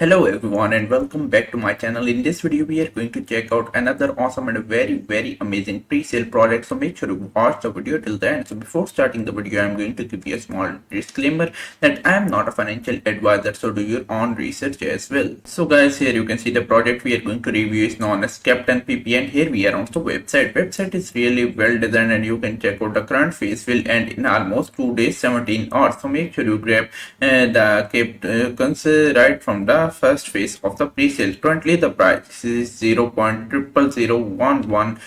Hello everyone and welcome back to my channel. In this video we are going to check out another awesome and a very amazing pre-sale product. So make sure you watch the video till the end. So before starting the video, I'm going to give you a small disclaimer that I am not a financial advisor, so do your own research as well. So guys, here you can see the product we are going to review is known as Captain PP, and here we are on the website. Website is really well designed and you can check out the current phase will end in almost 2 days 17 hours. So make sure you grab the tokens right from the first phase of the pre-sale. Currently the price is 0.00011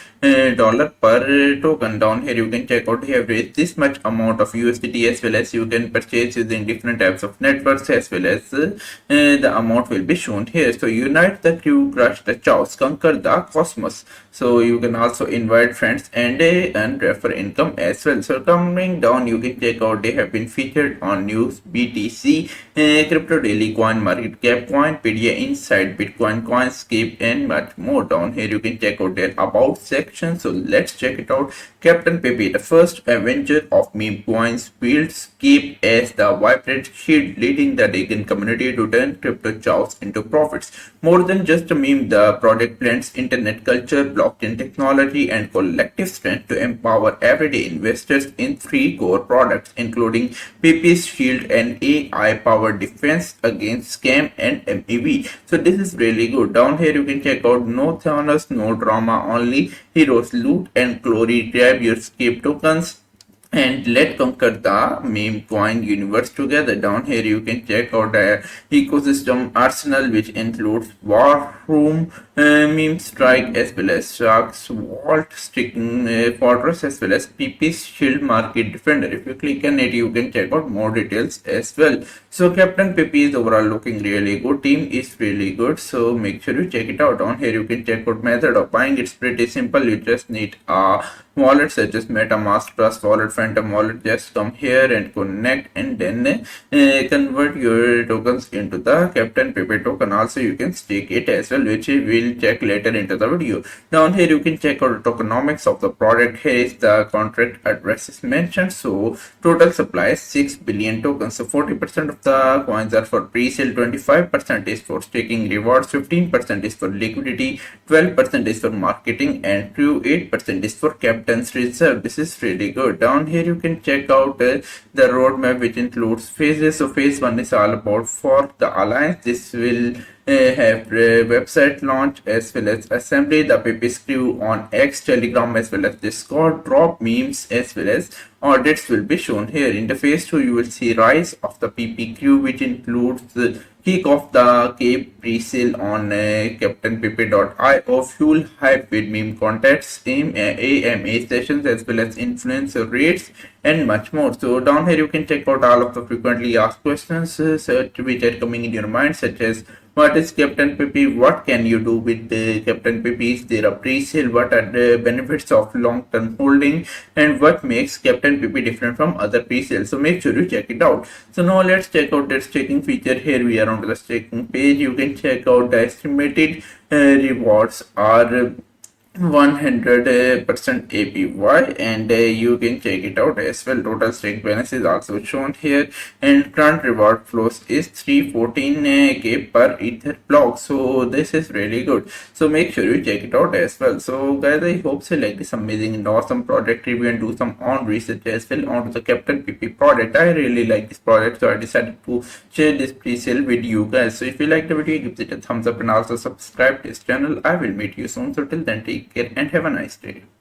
dollar per token. Down here you can check out, you have raised this much amount of USDT, as well as you can purchase using different types of networks, as well as the amount will be shown here. So unite the crew, crush the chaos, conquer the cosmos. So you can also invite friends and refer income as well. So coming down you can check out, they have been featured on news, BTC, crypto daily, coin market cap, Coinpedia, Inside, Bitcoin, Coinscape, and much more. Down here you can check out their about section. So let's check it out. Captain Pepe, the first avenger of meme coins, builds Cape as the vibrant shield leading the Dagon community to turn crypto chaos into profits. More than just a meme, the project blends internet culture, blockchain technology, and collective strength to empower everyday investors in three core products, including Pepe's shield and AI-powered defense against scam and MEV. So this is really good. Down here you can check out no Thanos, no drama, only heroes, loot and glory. Grab your escape tokens and let's conquer the meme coin universe together. Down here you can check out the ecosystem arsenal, which includes war room, meme strike, as well as sharks vault, sticking fortress, as well as PP's shield market defender. If you click on it you can check out more details as well. So Captain PP is overall looking really good, team is really good, so make sure you check it out. Down here you can check out method of buying. It's pretty simple. You just need a wallet such as MetaMask, Trust Wallet, Phantom Wallet. Just come here and connect, and then convert your tokens into the Captain Pepe token. Also you can stake it as well, which we'll check later into the video. Down here you can check out the tokenomics of the product. Here is the contract address is mentioned. So total supply is 6 billion tokens. So 40% of the coins are for pre-sale, 25% is for staking rewards, 15% is for liquidity, 12% is for marketing, and 8% is for Captain's Reserve. This is really good. Down here you can check out the roadmap, which includes phases. So phase 1 is all about for the alliance. This will have website launch as well as assembly, the Pepe's crew on X, Telegram, as well as Discord, drop memes, as well as audits will be shown here. In the phase 2 you will see rise of the PP crew, which includes the kick off the Cape pre-sale on CaptainPepe.io, fuel hype with meme contests, AMA sessions, as well as influencer rates, and much more. So down here you can check out all of the frequently asked questions which are coming in your mind, such as what is Captain Pepe? What can you do with the Captain Pepe? Is there a pre-sale? What are the benefits of long-term holding? And what makes Captain Pepe different from other pre-sales? So make sure you check it out. So now let's check out the staking feature. Here we are on the staking page. You can check out the estimated rewards are 100% APY, and you can check it out as well. Total stake balance is also shown here, and current reward flows is 314k per ether block. So this is really good, so make sure you check it out as well. So guys, I hope you like this amazing and awesome product review and do some own research as well onto the Captain PP product. I really like this product, so I decided to share this pre-sale with you guys. So if you like the video, give it a thumbs up and also subscribe to this channel. I will meet you soon, so till then take care and have a nice day.